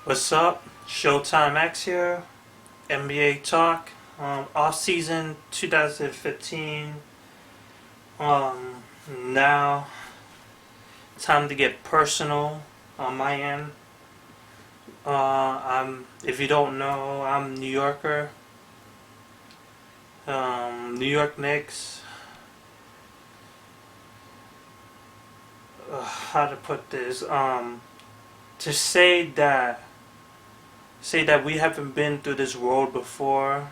What's up? Showtime X here. NBA talk. Offseason 2015. Now time to get personal on my end. If you don't know, I'm New Yorker. New York Knicks. How to put this? To say that we haven't been through this road before.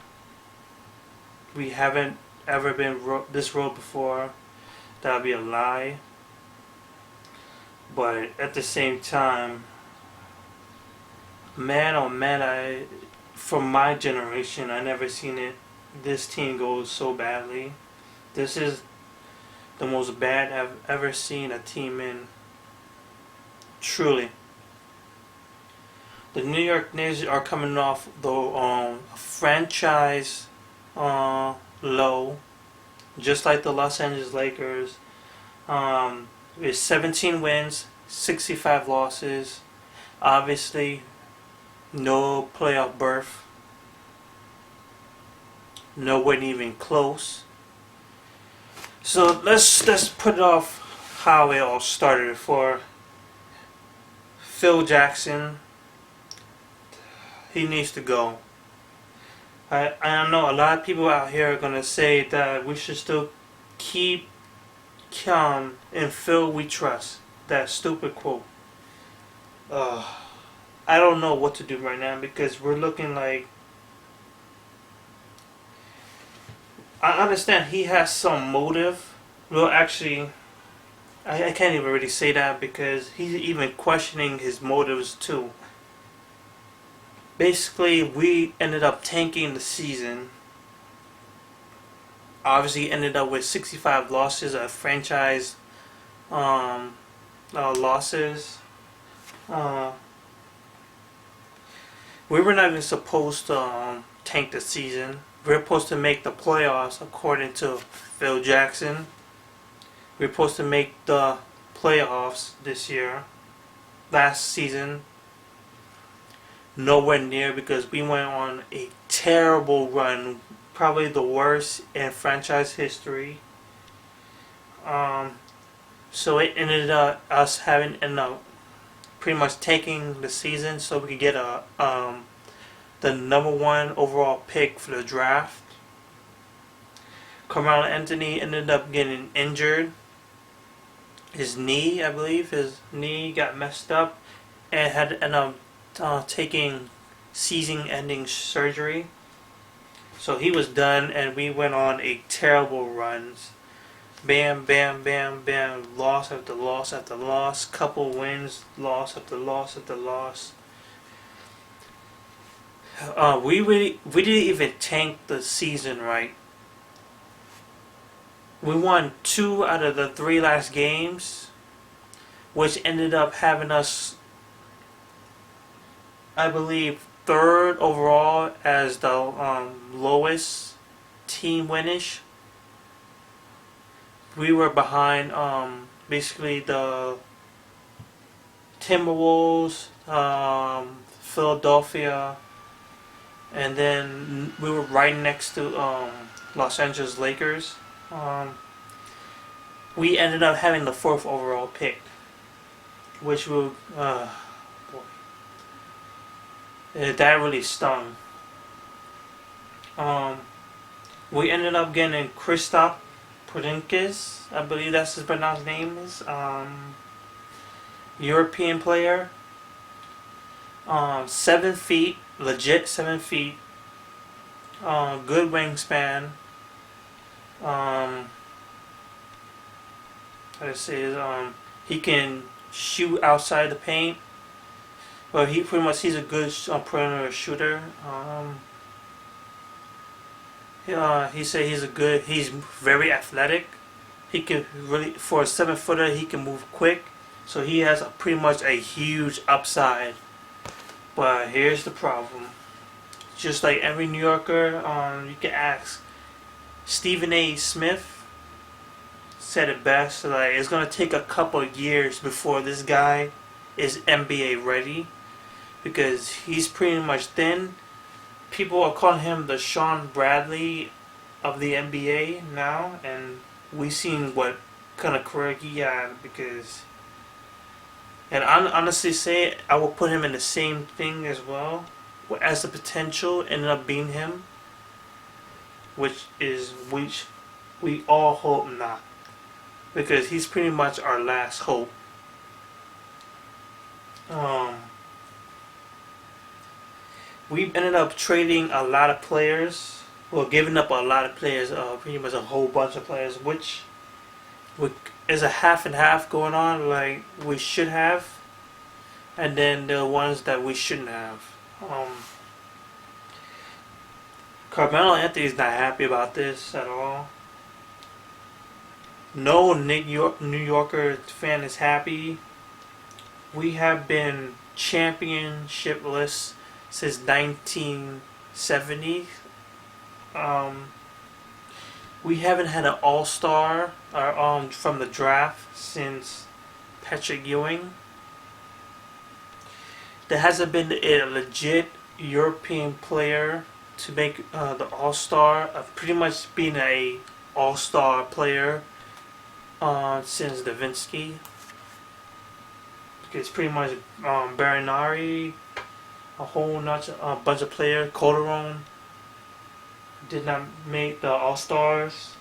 We haven't ever been this road before. That would be a lie. But at the same time, man, oh man, from my generation, I never seen this team go so badly. This is the most bad I've ever seen a team in. Truly. The New York Knicks are coming off the franchise low, just like the Los Angeles Lakers. With 17 wins, 65 losses. Obviously, no playoff berth. No one even close. So let's put it off how it all started for Phil Jackson. He needs to go. I know a lot of people out here are gonna say that we should still keep calm and Phil we trust. That stupid quote. I don't know what to do right now because we're looking like. I understand he has some motive. Well, actually, I can't even really say that because he's even questioning his motives too. Basically, we ended up tanking the season. Obviously, ended up with 65 losses of franchise losses. We were not even supposed to tank the season. We were supposed to make the playoffs according to Phil Jackson. We were supposed to make the playoffs this year. Last season. Nowhere near because we went on a terrible run, probably the worst in franchise history. So it ended up us having pretty much taking the season so we could get the number one overall pick for the draft. Carmelo Anthony ended up getting injured. His knee, I believe, his knee got messed up and had to end up taking season-ending surgery. So he was done, and we went on a terrible runs. Bam, bam, bam, bam. Loss after loss after loss. Couple wins. Loss after loss after loss. We didn't even tank the season right. We won 2 out of the 3 last games, which ended up having us, I believe, 3rd overall as the lowest team winish. We were behind basically the Timberwolves, Philadelphia, and then we were right next to Los Angeles Lakers. We ended up having the 4th overall pick, which will that really stung. We ended up getting Kristaps Porzingis, I believe that's his pronounced name is. European player. 7 feet, legit 7 feet. Good wingspan. Let's say he can shoot outside the paint. Well, he's a good perimeter shooter. He said he's very athletic. He can really, for a 7-footer, he can move quick. So he has pretty much a huge upside. But here's the problem. Just like every New Yorker, you can ask. Stephen A. Smith said it best. Like, it's gonna take a couple of years before this guy is NBA ready. because he's pretty much thin. People are calling him the Sean Bradley of the NBA now, and we seen what kind of career he had. Because, and I honestly say I will put him in the same thing as well, as the potential ended up being him, which we all hope not, because he's pretty much our last hope. We ended up trading a lot of players, well, giving up a lot of players, pretty much a whole bunch of players, which is a half and half going on, like we should have, and then the ones that we shouldn't have. Carmelo Anthony's not happy about this at all. No New Yorker fan is happy. We have been championshipless since 1970. We haven't had an all-star from the draft since Patrick Ewing. There hasn't been a legit European player to make the all-star, pretty much being a all-star player since Davinsky. It's pretty much Barinari, a bunch of players. Calderon did not make the All Stars.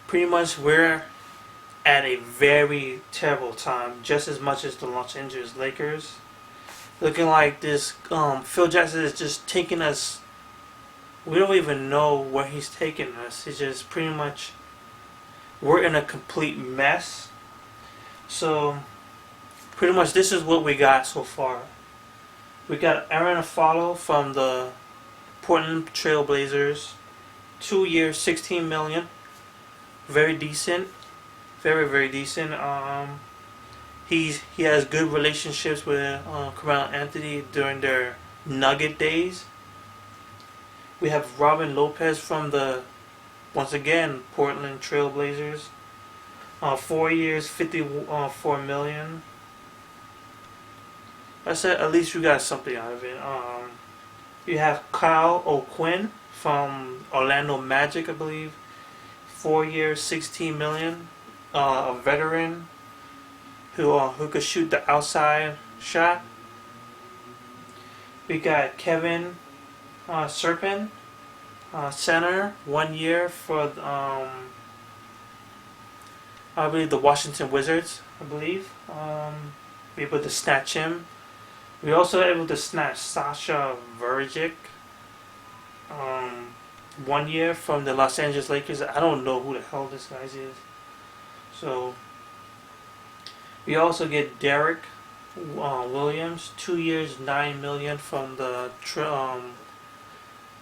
Pretty much we're at a very terrible time, just as much as the Los Angeles Lakers. Looking like this, Phil Jackson is just taking us. We don't even know where he's taking us. It's just pretty much we're in a complete mess. So, pretty much this is what we got so far. We got Arron Afflalo from the Portland Trail Blazers. 2 years, $16 million. Very decent. Very, very decent. He has good relationships with Carmelo Anthony during their Nugget days. We have Robin Lopez from the, once again, Portland Trail Blazers. 4 years, $54 million. I said at least you got something out of it. You have Kyle O'Quinn from Orlando Magic, I believe. 4 years, $16 million. A veteran who could shoot the outside shot. We got Kevin Seraphin, center, 1 year for I believe the Washington Wizards. I believe be able to snatch him. We also able to snatch Sasha Vucevic, 1 year from the Los Angeles Lakers. I don't know who the hell this guy is. So we also get Derrick Williams, 2 years, $9 million from the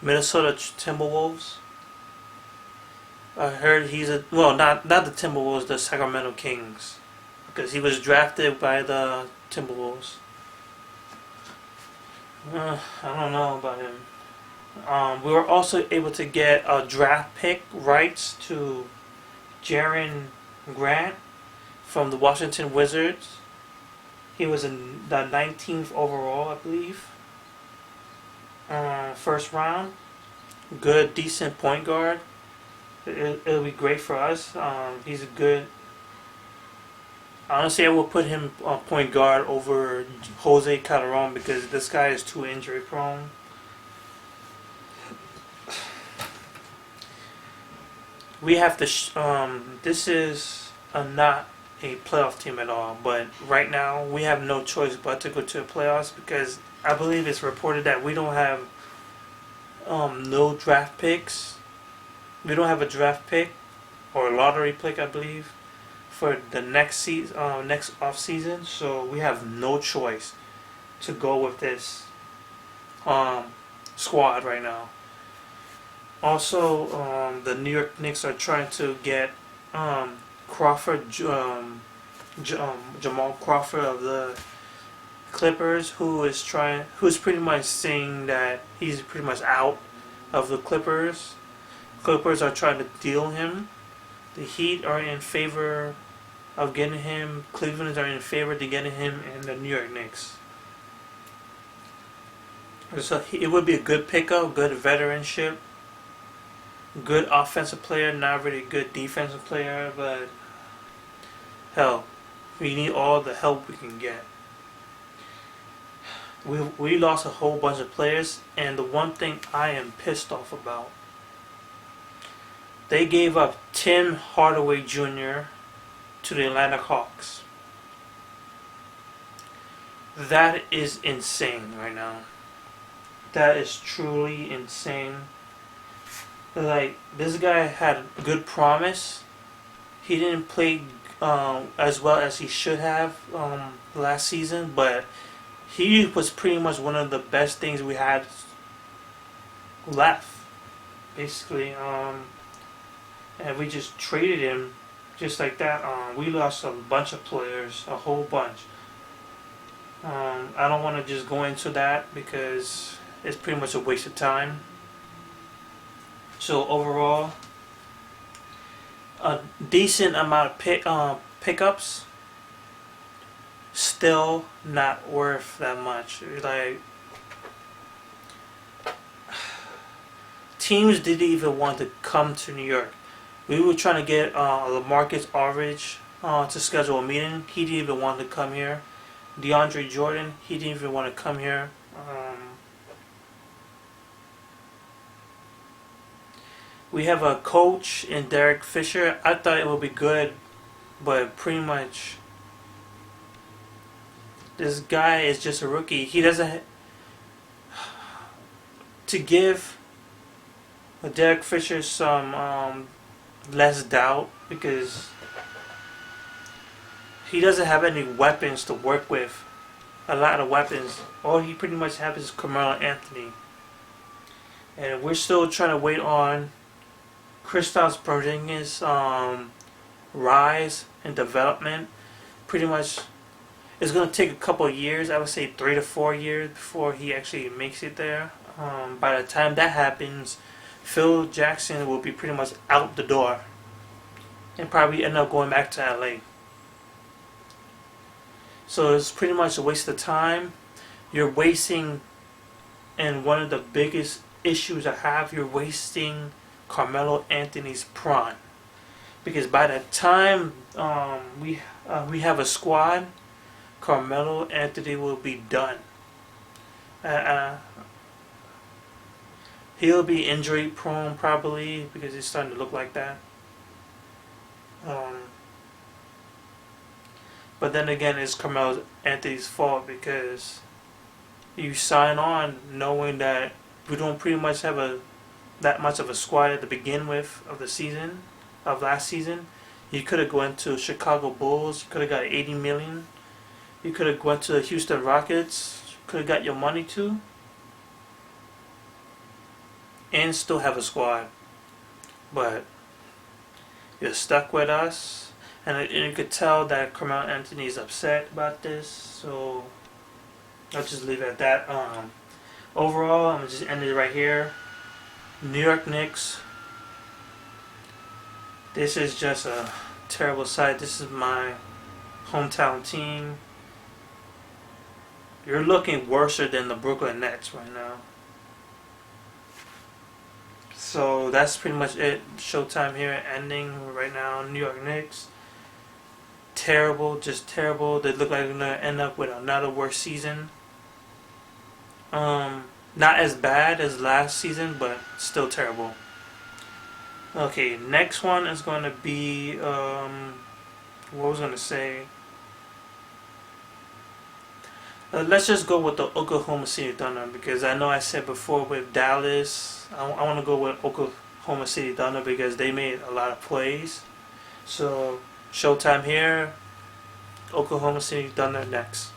Minnesota Timberwolves. I heard he's not the Timberwolves, the Sacramento Kings, because he was drafted by the Timberwolves. I don't know about him. We were also able to get a draft pick rights to Jerian Grant from the Washington Wizards. He was in the 19th overall, I believe. First round. Good, decent point guard. It'll be great for us. He's a good. Honestly, I will put him on point guard over Jose Calderon because this guy is too injury prone. We have to. This is not a playoff team at all, but right now we have no choice but to go to the playoffs because I believe it's reported that we don't have no draft picks. We don't have a draft pick or a lottery pick, I believe, for the next season, next off season. So we have no choice to go with this squad right now. Also, the New York Knicks are trying to get Crawford, Jamal Crawford of the Clippers, who's pretty much saying that he's pretty much out of the Clippers. Clippers are trying to deal him. The Heat are in favor of getting him. Cleveland are in favor to getting him in the New York Knicks. So it would be a good pickup, good veteranship, good offensive player, not really good defensive player, but hell, we need all the help we can get. We lost a whole bunch of players, and the one thing I am pissed off about, they gave up Tim Hardaway Jr. to the Atlanta Hawks. That is insane right now. That is truly insane. Like, this guy had good promise. He didn't play as well as he should have last season, but he was pretty much one of the best things we had left, basically. And we just traded him just like that. We lost a bunch of players, a whole bunch. I don't want to just go into that because it's pretty much a waste of time. So overall, a decent amount of pickups, still not worth that much. Like, teams didn't even want to come to New York. We were trying to get LaMarcus Aldridge to schedule a meeting. He didn't even want to come here. DeAndre Jordan, he didn't even want to come here. We have a coach in Derek Fisher. I thought it would be good, but pretty much this guy is just a rookie. He doesn't to give Derek Fisher some less doubt, because he doesn't have any weapons to work with. A lot of weapons. All he pretty much has is Carmelo Anthony. And we're still trying to wait on Kristaps Porzingis' rise and development. Pretty much, it's going to take a couple of years. I would say 3 to 4 years before he actually makes it there. By the time that happens, Phil Jackson will be pretty much out the door and probably end up going back to LA. So it's pretty much a waste of time. You're wasting, and one of the biggest issues I have, you're wasting Carmelo Anthony's prime. Because by the time we have a squad, Carmelo Anthony will be done. He'll be injury prone probably, because he's starting to look like that. But then again, it's Carmelo Anthony's fault, because you sign on knowing that we don't pretty much have that much of a squad at the begin with of the season, of last season. You could have gone to Chicago Bulls. You could have got $80 million. You could have gone to the Houston Rockets. You could have got your money too, and still have a squad. But you're stuck with us. And you could tell that Carmelo Anthony is upset about this, so I'll just leave it at that. Overall, I'm going to just end it right here. New York Knicks. This is just a terrible sight. This is my hometown team. You're looking worse than the Brooklyn Nets right now. So that's pretty much it. Showtime here ending right now. New York Knicks. Terrible, just terrible. They look like they're going to end up with another worse season. Not as bad as last season, but still terrible. Okay, next one is going to be, what was I going to say? Let's just go with the Oklahoma City Thunder, because I know I said before with Dallas, I want to go with Oklahoma City Thunder because they made a lot of plays. So, showtime here, Oklahoma City Thunder next.